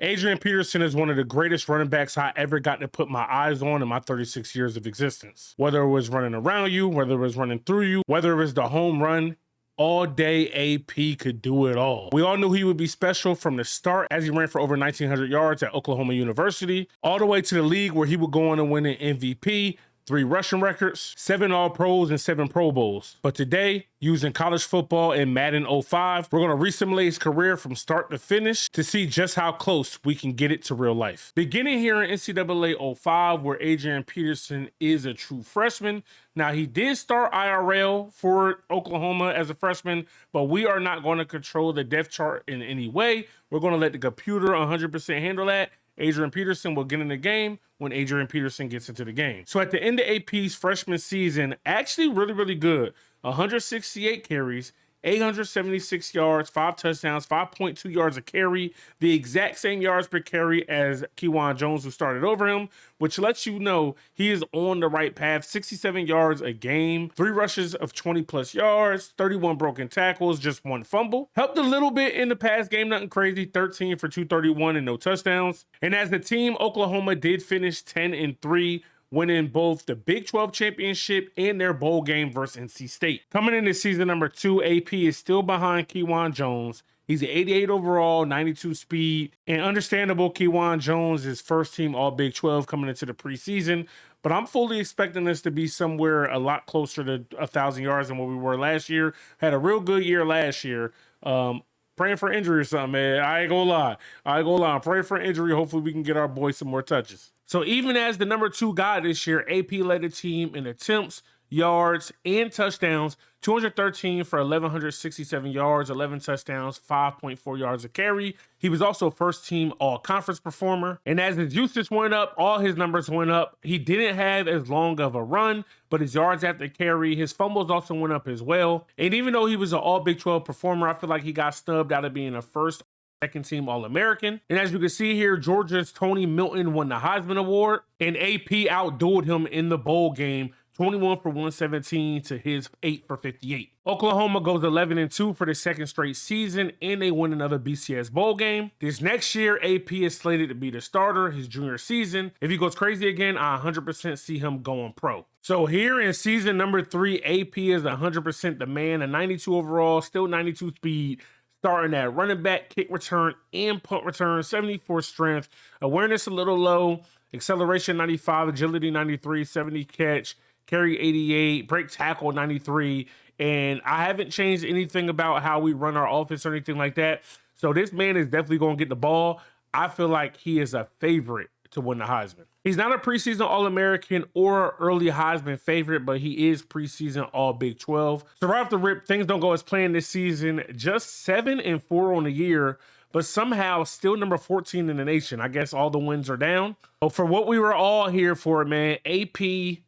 Adrian Peterson is one of the greatest running backs I ever got to put my eyes on in my 36 years of existence. Whether it was running around you, whether it was running through you, whether it was the home run, all day AP could do it all. We all knew he would be special from the start as he ran for over 1,900 yards at Oklahoma University, all the way to the league where he would go on and win an MVP, 3 rushing records, 7 All-Pros, and 7 Pro Bowls. But today, using college football and Madden 05, we're going to re-simulate his career from start to finish to see just how close we can get it to real life. Beginning here in NCAA 05, where Adrian Peterson is a true freshman. Now, he did start IRL for Oklahoma as a freshman, but we are not going to control the depth chart in any way. We're going to let the computer 100% handle that. Adrian Peterson will get in the game when Adrian Peterson gets into the game. So at the end of AP's freshman season, actually really good. 168 carries, 876 yards, 5 touchdowns, 5.2 yards a carry, the exact same yards per carry as Kewan Jones, who started over him, which lets you know he is on the right path. 67 yards a game, 3 rushes of 20 plus yards, 31 broken tackles, just 1 fumble. Helped a little bit in the pass game, nothing crazy, 13 for 231 and no touchdowns. And as the team, Oklahoma did finish 10-3, winning both the Big 12 championship and their bowl game versus NC State. Coming into season number 2, AP is still behind Kewan Jones. He's an 88 overall, 92 speed, and understandable Kewan Jones is first team all Big 12 coming into the preseason, but I'm fully expecting this to be somewhere a lot closer to 1,000 yards than what we were last year. Had a real good year last year. Praying for injury or something, man. I ain't gonna lie. I'm praying for injury. Hopefully we can get our boy some more touches. So even as the number 2 guy this year, AP led the team in attempts, yards, and touchdowns. 213 for 1,167 yards, 11 touchdowns, 5.4 yards a carry. He was also first team all-conference performer. And as his usage went up, all his numbers went up. He didn't have as long of a run, but his yards after carry, his fumbles also went up as well. And even though he was an all Big 12 performer, I feel like he got snubbed out of being a first second team All-American. And as you can see here, Georgia's Tony Milton won the Heisman Award, and AP outdueled him in the bowl game, 21 for 117 to his 8 for 58. Oklahoma goes 11-2 for the second straight season, and they win another BCS bowl game. This next year, AP is slated to be the starter his junior season. If he goes crazy again, I 100% see him going pro. So here in season number 3, AP is 100% the man, a 92 overall, still 92 speed, starting at running back, kick return, and punt return, 74 strength, awareness a little low, acceleration 95, agility 93, 70 catch, carry 88, break tackle 93, and I haven't changed anything about how we run our offense or anything like that. So this man is definitely going to get the ball. I feel like he is a favorite to win the Heisman. He's not a preseason All-American or early Heisman favorite, but he is preseason All Big 12. So right off the rip, things don't go as planned this season. Just 7-4 on the year, but somehow still number 14 in the nation. I guess all the wins are down. But for what we were all here for, man, AP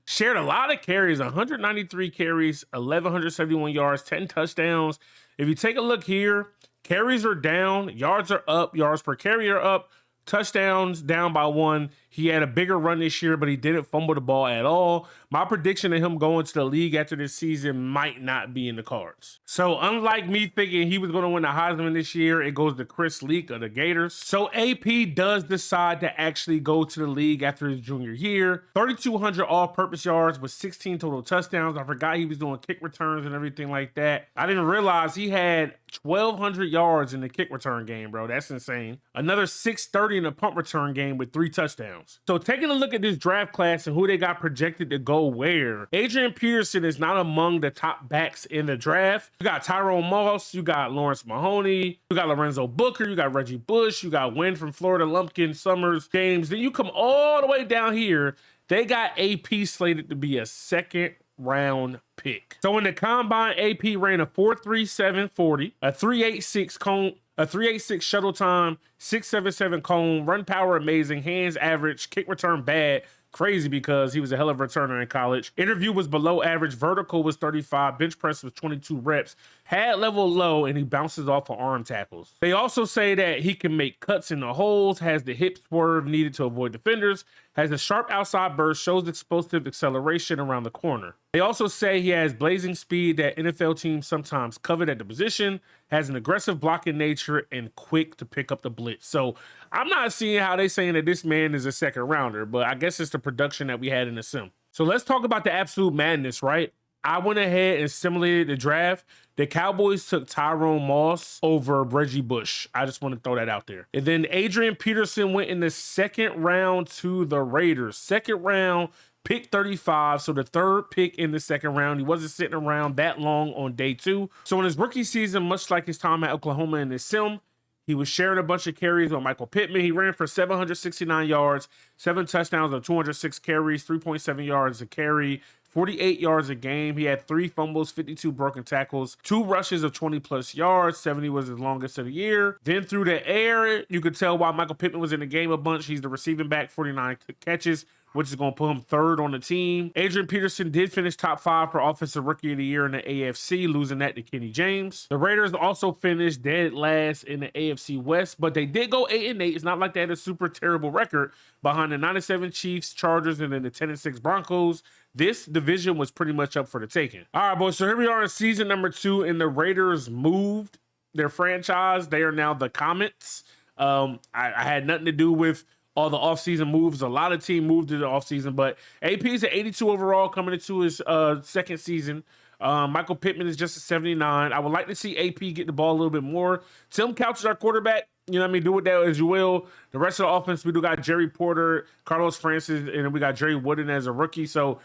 shared a lot of carries, 193 carries, 1,171 yards, 10 touchdowns. If you take a look here, carries are down, yards are up, yards per carry are up, touchdowns down by 1. He had a bigger run this year, but he didn't fumble the ball at all. My prediction of him going to the league after this season might not be in the cards. So unlike me thinking he was going to win the Heisman this year, it goes to Chris Leak of the Gators. So AP does decide to actually go to the league after his junior year. 3,200 all-purpose yards with 16 total touchdowns. I forgot he was doing kick returns and everything like that. I didn't realize he had 1,200 yards in the kick return game, bro. That's insane. Another 630 in the punt return game with 3 touchdowns. So taking a look at this draft class and who they got projected to go where, Adrian Peterson is not among the top backs in the draft. You got Tyrone Moss, you got Lawrence Mahoney, you got Lorenzo Booker, you got Reggie Bush, you got Wynn from Florida, Lumpkin, Summers, James. Then you come all the way down here, they got AP slated to be a second round pick. So in the combine, AP ran a 4.3740, a 3.86 cone, a 3.86 shuttle time, 6.77 cone, run power amazing, hands average, kick return bad. Crazy because he was a hell of a returner in college. Interview was below average, vertical was 35, bench press was 22 reps, Pad level low, and he bounces off of arm tackles. They also say that he can make cuts in the holes, has the hip swerve needed to avoid defenders, has a sharp outside burst, shows explosive acceleration around the corner. They also say he has blazing speed that NFL teams sometimes covet at the position, has an aggressive blocking nature, and quick to pick up the blitz. So I'm not seeing how they saying that this man is a second rounder, but I guess it's the production that we had in the sim. So let's talk about the absolute madness, right? I went ahead and simulated the draft. The Cowboys took Tyrone Moss over Reggie Bush. I just want to throw that out there. And then Adrian Peterson went in the second round to the Raiders. Second round, pick 35. So the third pick in the second round. He wasn't sitting around that long on day 2. So in his rookie season, much like his time at Oklahoma in the sim, he was sharing a bunch of carries with Michael Pittman. He ran for 769 yards, 7 touchdowns on 206 carries, 3.7 yards a carry, 48 yards a game. He had 3 fumbles, 52 broken tackles, 2 rushes of 20 plus yards. 70 was his longest of the year. Then through the air, you could tell why Michael Pittman was in the game a bunch. He's the receiving back, 49 catches, which is going to put him 3rd on the team. Adrian Peterson did finish top 5 for Offensive Rookie of the Year in the AFC, losing that to Kenny James. The Raiders also finished dead last in the AFC West, but they did go 8-8. It's not like they had a super terrible record behind the 9-7 Chiefs, Chargers, and then the 10-6 Broncos. This division was pretty much up for the taking. All right, boys, so here we are in season number 2, and the Raiders moved their franchise. They are now the Comets. I had nothing to do with all the offseason moves. A lot of team moved to the offseason, but AP is at 82 overall coming into his second season. Michael Pittman is just a 79. I would like to see AP get the ball a little bit more. Tim Couch is our quarterback. You know what I mean? Do with that as you will. The rest of the offense, we do got Jerry Porter, Carlos Francis, and then we got Jerry Wooden as a rookie. So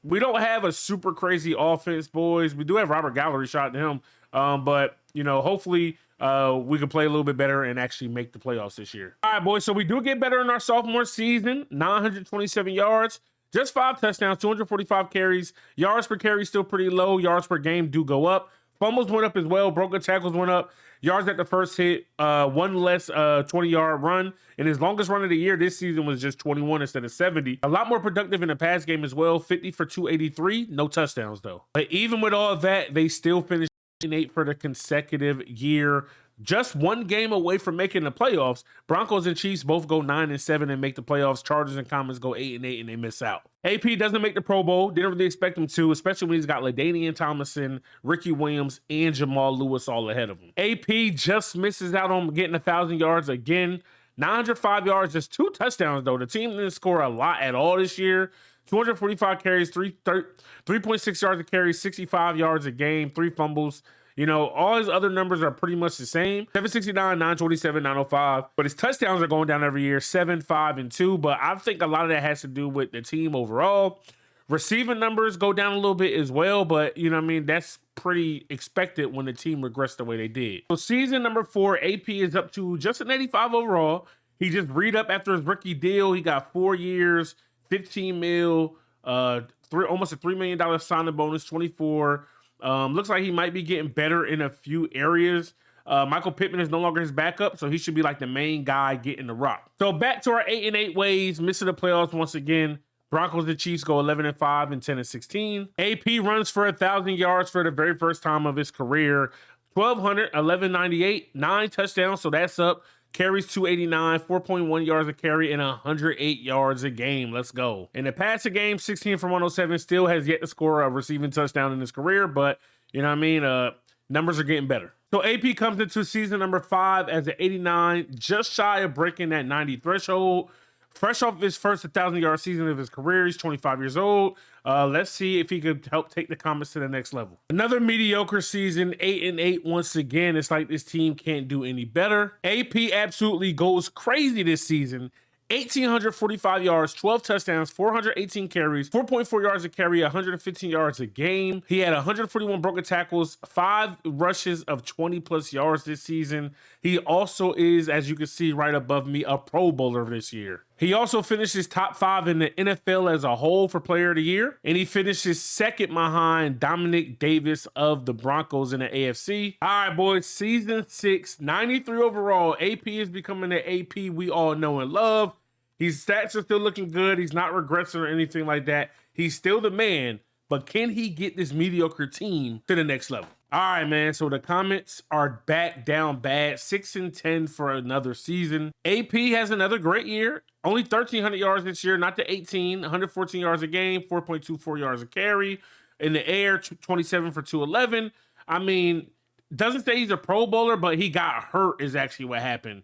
we don't have a super crazy offense, boys. We do have Robert Gallery, shot to him. But, you know, hopefully we can play a little bit better and actually make the playoffs this year. All right, boys. So we do get better in our sophomore season. 927 yards, just 5 touchdowns, 245 carries. Yards per carry still pretty low. Yards per game do go up. Fumbles went up as well. Broken tackles went up. Yards at the first hit. 1 less 20-yard run. And his longest run of the year this season was just 21 instead of 70. A lot more productive in the pass game as well. 50 for 283. No touchdowns, though. But even with all of that, they still finished 8 for the consecutive year. Just 1 game away from making the playoffs. Broncos and Chiefs both go 9-7 and make the playoffs. Chargers and Comets go 8-8 and they miss out. AP doesn't make the Pro Bowl. Didn't really expect him to, especially when he's got LaDainian Tomlinson, Ricky Williams, and Jamal Lewis all ahead of him. AP just misses out on getting 1,000 yards again. 905 yards, just 2 touchdowns though. The team didn't score a lot at all this year. 245 carries, 3.6 yards a carry, 65 yards a game, 3 fumbles. You know, all his other numbers are pretty much the same. 769, 927, 905. But his touchdowns are going down every year, 7, 5, and 2. But I think a lot of that has to do with the team overall. Receiving numbers go down a little bit as well. But, you know what I mean, that's pretty expected when the team regressed the way they did. So season number 4, AP is up to just an 85 overall. He just read up after his rookie deal. He got 4 years, 15 mil, almost a $3 million signing bonus, 24. Looks like he might be getting better in a few areas. Michael Pittman is no longer his backup, so he should be like the main guy getting the rock. So back to our 8-8 ways, missing the playoffs once again. Broncos and Chiefs go 11-5 and 10-16. AP runs for 1,000 yards for the very first time of his career. 1,200, 1198, 9 touchdowns, so that's up. Carries 289, 4.1 yards a carry, and 108 yards a game. Let's go. In the passing game, 16 from 107, still has yet to score a receiving touchdown in his career, but you know what I mean? Numbers are getting better. So AP comes into season number 5 as an 89, just shy of breaking that 90 threshold. Fresh off his first 1,000-yard season of his career, he's 25 years old. Let's see if he could help take the Comets to the next level. Another mediocre season, 8-8 once again. It's like this team can't do any better. AP absolutely goes crazy this season. 1,845 yards, 12 touchdowns, 418 carries, 4.4 yards a carry, 115 yards a game. He had 141 broken tackles, 5 rushes of 20 plus yards this season. He also is, as you can see right above me, a Pro Bowler this year. He also finishes top 5 in the NFL as a whole for Player of the Year, and he finishes second behind Dominic Davis of the Broncos in the AFC. All right, boys, season 6, 93 overall. AP is becoming the AP we all know and love. His stats are still looking good. He's not regressing or anything like that. He's still the man, but can he get this mediocre team to the next level? All right, man. So the comments are back down bad. 6-10 for another season. AP has another great year. Only 1,300 yards this year, not the 18. 114 yards a game, 4.24 yards a carry. In the air, 27 for 211. I mean, doesn't say he's a Pro Bowler, but he got hurt is actually what happened.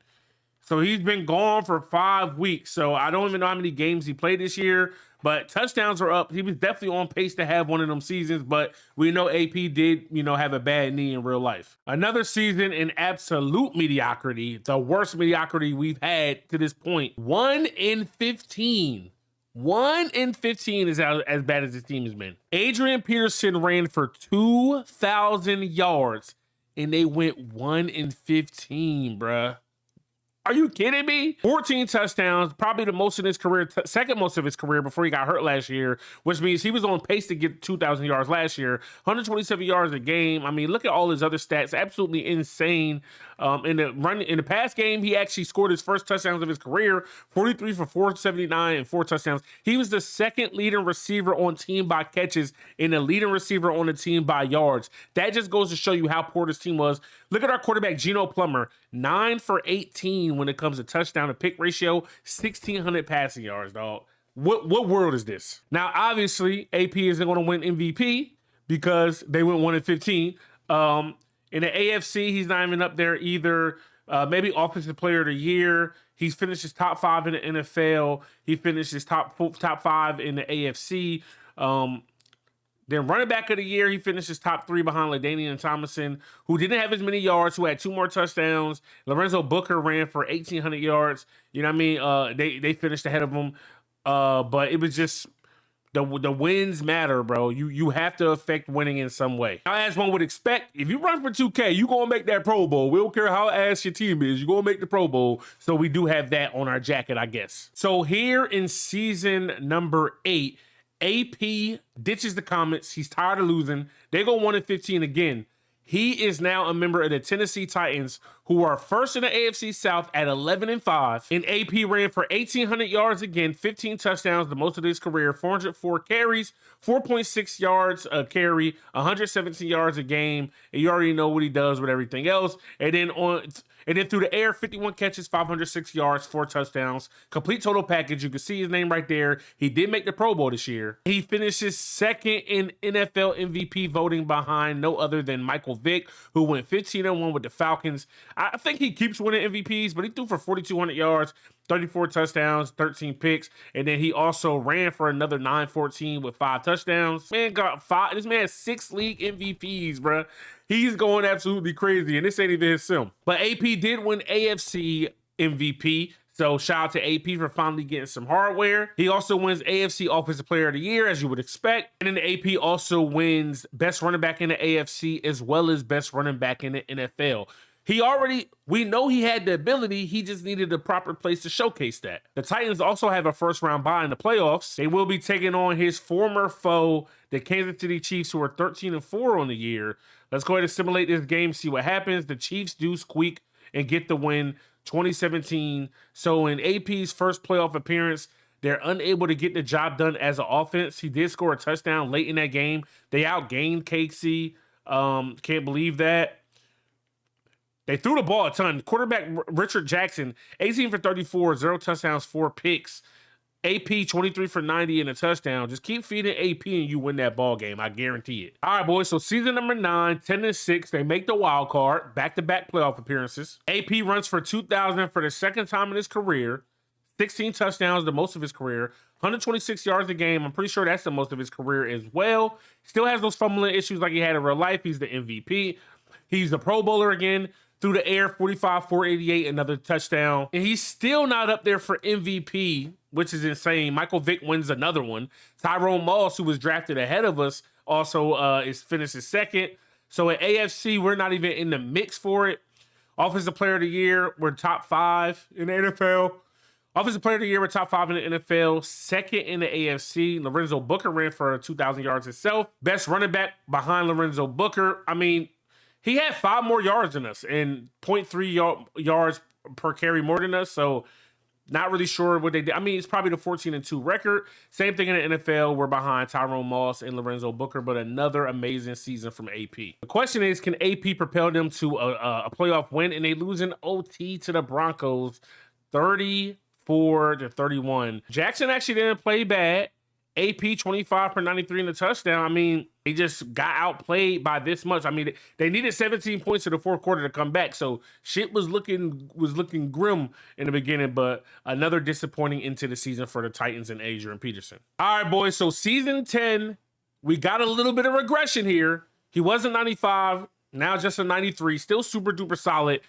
So he's been gone for 5 weeks. So I don't even know how many games he played this year, but touchdowns are up. He was definitely on pace to have one of them seasons, but we know AP did, have a bad knee in real life. Another season in absolute mediocrity, the worst mediocrity we've had to this point. 1-15. 1-15 is as bad as this team has been. Adrian Peterson ran for 2,000 yards, and they went 1-15, bruh. Are you kidding me? 14 touchdowns, probably the most in his career, second most of his career before he got hurt last year, which means he was on pace to get 2,000 yards last year. 127 yards a game. I mean, look at all his other stats. Absolutely insane. In the past game, he actually scored his first touchdowns of his career, 43 for 479 and 4 touchdowns. He was the second leading receiver on team by catches and the leading receiver on the team by yards. That just goes to show you how poor this team was. Look at our quarterback, Geno Plummer, 9 for 18 when it comes to touchdown to pick ratio, 1,600 passing yards, dog. What world is this? Now, obviously, AP isn't going to win MVP because they went 1-15. In the AFC, he's not even up there either. Maybe Offensive Player of the Year. He's finished his top 5 in the NFL. He finished his top 5 in the AFC. Then running back of the year, he finished his top 3 behind LaDainian Tomlinson, who didn't have as many yards, who had 2 more touchdowns. Lorenzo Booker ran for 1,800 yards. You know what I mean? They finished ahead of him. But it was just the wins matter, bro. You have to affect winning in some way. Now, as one would expect, if you run for 2K, you're going to make that Pro Bowl. We don't care how ass your team is. You're going to make the Pro Bowl. So we do have that on our jacket, I guess. So here in season number 8, AP ditches the comments. He's tired of losing. They go 1-15 again. He is now a member of the Tennessee Titans, who are first in the AFC South at 11-5. And AP ran for 1,800 yards again, 15 touchdowns, the most of his career, 404 carries, 4.6 yards a carry, 117 yards a game. And you already know what he does with everything else. And then through the air, 51 catches, 506 yards, 4 touchdowns. Complete total package. You can see his name right there. He did make the Pro Bowl this year. He finishes second in NFL MVP voting behind no other than Michael Vick, who went 15-1 with the Falcons. I think he keeps winning MVPs, but he threw for 4,200 yards, 34 touchdowns, 13 picks, and then he also ran for another 914 with 5 touchdowns. Man got 5. This man has 6 league MVPs, bruh. He's going absolutely crazy, and this ain't even his sim. But AP did win AFC MVP, so shout out to AP for finally getting some hardware. He also wins AFC Offensive Player of the Year, as you would expect. And then the AP also wins Best Running Back in the AFC, as well as Best Running Back in the NFL. We know he had the ability, he just needed a proper place to showcase that. The Titans also have a first round bye in the playoffs. They will be taking on his former foe, the Kansas City Chiefs, who are 13-4 on the year. Let's go ahead and simulate this game, see what happens. The Chiefs do squeak and get the win, 2017. So in AP's first playoff appearance, they're unable to get the job done as an offense. He did score a touchdown late in that game. They outgained KC. Can't believe that. They threw the ball a ton. Quarterback Richard Jackson, 18 for 34, 0 touchdowns, 4 picks. AP 23 for 90 and a touchdown. Just keep feeding AP and you win that ball game. I guarantee it. All right, boys. So season number 9, 10-6. They make the wild card. Back-to-back playoff appearances. AP runs for 2,000 for the second time in his career. 16 touchdowns, the most of his career. 126 yards a game. I'm pretty sure that's the most of his career as well. Still has those fumbling issues like he had in real life. He's the MVP. He's the Pro Bowler again. Through the air, 45, 488, another touchdown. And he's still not up there for MVP, which is insane. Michael Vick wins another one. Tyrone Moss, who was drafted ahead of us, also finishes second. So at AFC, we're not even in the mix for it. Offensive Player of the Year, we're top 5 in the NFL. Offensive Player of the Year, we're top 5 in the NFL. Second in the AFC. Lorenzo Booker ran for 2,000 yards himself. Best running back behind Lorenzo Booker. I mean, he had 5 more yards than us and 0.3 yards per carry more than us. So Not really sure what they did. I mean, it's probably the 14-2 record. Same thing in the NFL. We're behind Tyrone Moss and Lorenzo Booker, but another amazing season from AP. The question is, can AP propel them to a playoff win? And they lose in OT to the Broncos, 34-31. Jackson actually didn't play bad. AP 25 for 93 in the touchdown. I mean, they just got outplayed by this much. I mean, they needed 17 points in the fourth quarter to come back. So shit was looking grim in the beginning, but another disappointing into the season for the Titans and Adrian Peterson. All right, boys. So season 10, we got a little bit of regression here. He was a 95, now just a 93, still super duper solid.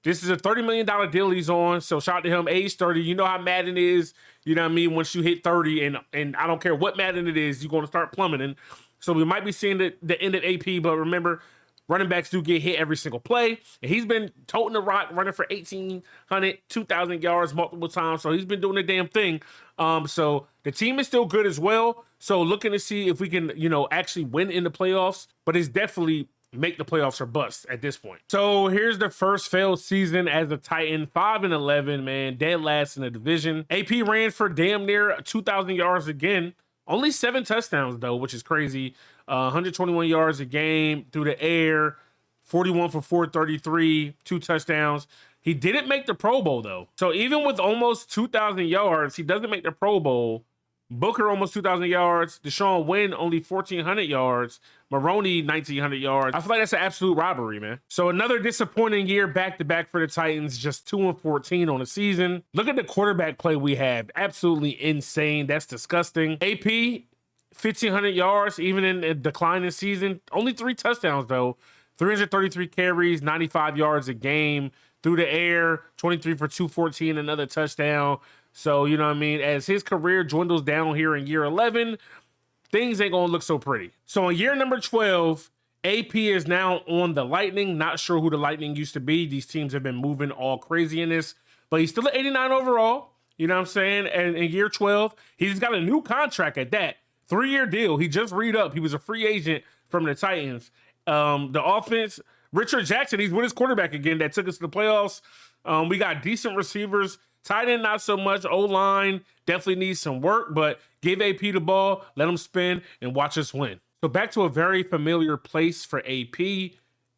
This is a $30 million deal he's on. So shout out to him, age 30. You know how Madden is. You know what I mean? Once you hit 30, and I don't care what Madden it is, you're going to start plummeting. So we might be seeing the end of AP, but remember, running backs do get hit every single play. And he's been toting the rock, running for 1,800, 2,000 yards multiple times. So he's been doing the damn thing. So the team is still good as well. So looking to see if we can, actually win in the playoffs. But it's definitely make the playoffs or bust at this point. So here's the first failed season as a Titan, 5-11, man, dead last in the division. AP ran for damn near 2,000 yards again. Only 7 touchdowns though, which is crazy. 121 yards a game through the air, 41 for 433, 2 touchdowns. He didn't make the Pro Bowl though. So even with almost 2,000 yards, he doesn't make the Pro Bowl. Booker almost 2,000 yards. Deshaun Wynn only 1,400 yards. Maroney 1,900 yards. I feel like that's an absolute robbery, man. So another disappointing year back-to-back for the Titans. Just 2-14 on the season. Look at the quarterback play we have. Absolutely insane. That's disgusting. AP 1,500 yards, even in a declining season. Only 3 touchdowns though. 333 carries, 95 yards a game. Through the air, 23 for 214, another touchdown. So, you know what I mean? As his career dwindles down here in year 11, things ain't going to look so pretty. So in year number 12, AP is now on the Lightning. Not sure who the Lightning used to be. These teams have been moving all crazy in this, but he's still at 89 overall. You know what I'm saying? And in year 12, he's got a new contract at that. 3-year deal. He just re-upped. He was a free agent from the Titans. The offense, Richard Jackson, he's with his quarterback again that took us to the playoffs. We got decent receivers. Tight end, not so much. O-line definitely needs some work, but give AP the ball, let him spin, and watch us win. So back to a very familiar place for AP.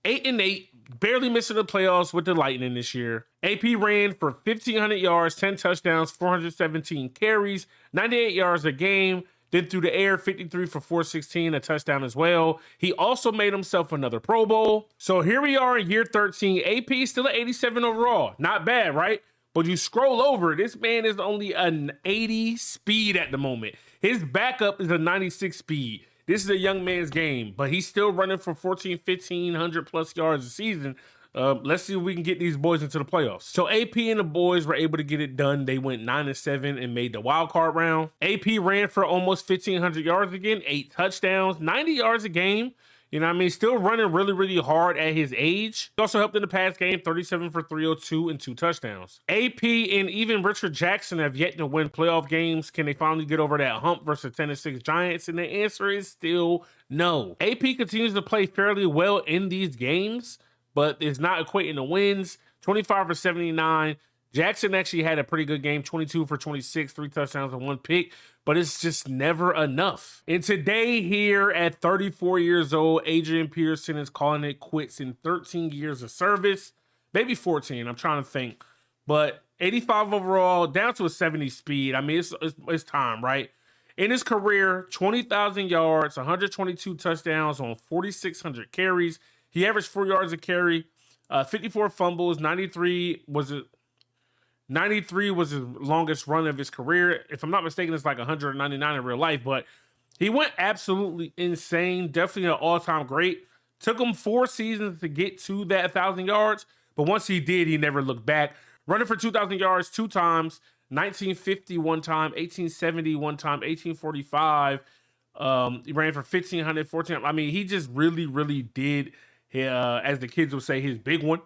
8-8, barely missing the playoffs with the Lightning this year. AP ran for 1,500 yards, 10 touchdowns, 417 carries, 98 yards a game. Then through the air, 53 for 416, a touchdown as well. He also made himself another Pro Bowl. So here we are in year 13. AP still at 87 overall. Not bad, right? But you scroll over, this man is only an 80 speed at the moment. His backup is a 96 speed. This is a young man's game, but he's still running for 1,500 plus yards a season. Let's see if we can get these boys into the playoffs. So AP and the boys were able to get it done. They went 9-7 and made the wild card round. AP ran for almost 1,500 yards again, 8 touchdowns, 90 yards a game. You know what I mean? Still running really, really hard at his age. He also helped in the pass game, 37 for 302 and 2 touchdowns. AP and even Richard Jackson have yet to win playoff games. Can they finally get over that hump versus 10-6 Giants? And the answer is still no. AP continues to play fairly well in these games, but it's not equating to wins. 25 for 79. Jackson actually had a pretty good game, 22 for 26, 3 touchdowns and 1 pick, but it's just never enough. And today here at 34 years old, Adrian Peterson is calling it quits in 13 years of service, maybe 14, I'm trying to think, but 85 overall, down to a 70 speed. I mean, it's time, right? In his career, 20,000 yards, 122 touchdowns on 4,600 carries. He averaged 4 yards a carry, 54 fumbles, 93 was his longest run of his career. If I'm not mistaken, it's like 199 in real life, but he went absolutely insane. Definitely an all-time great. Took him 4 seasons to get to that 1,000 yards, but once he did, he never looked back. Running for 2,000 yards 2 times, 1950 one time, 1870 one time, 1845. He ran for 1,500, 14. I mean, he just really, really did, as the kids would say, his big one.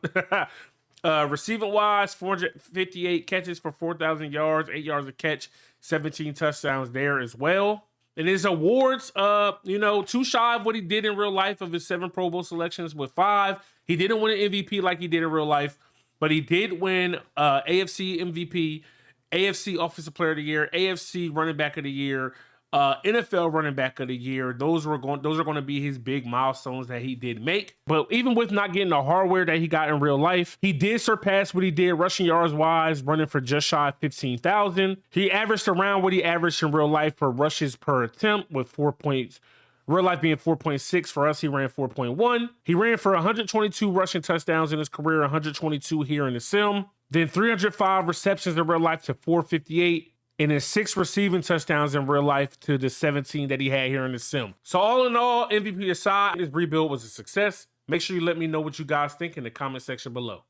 Receiving wise, 458 catches for 4,000 yards, 8 yards a catch, 17 touchdowns there as well. And his awards, too shy of what he did in real life of his 7 Pro Bowl selections with 5. He didn't win an MVP like he did in real life. but he did win AFC MVP, AFC Offensive Player of the Year, AFC Running Back of the Year, NFL Running Back of the Year. Those are going to be his big milestones that he did make. But even with not getting the hardware that he got in real life, he did surpass what he did rushing yards wise, running for just shy of 15,000. He averaged around what he averaged in real life for rushes per attempt, with 4 points. Real life being 4.6. For us, he ran 4.1. He ran for 122 rushing touchdowns in his career, 122 here in the sim. Then 305 receptions in real life to 458. And then 6 receiving touchdowns in real life to the 17 that he had here in the sim. So all in all, MVP aside, his rebuild was a success. Make sure you let me know what you guys think in the comment section below.